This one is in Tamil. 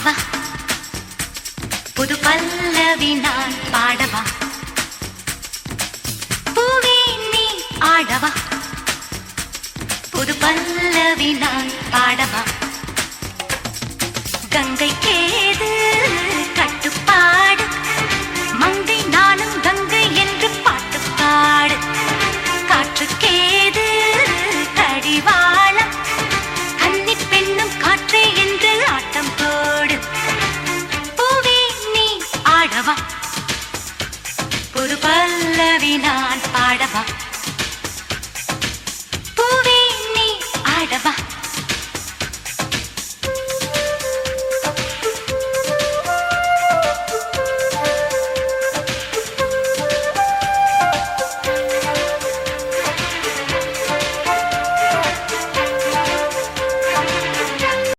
ஆடவா புது பல்லவி நான் பாடவா பூவே நீ ஆடவா புது பல்லவி நான் பாடவா கங்கை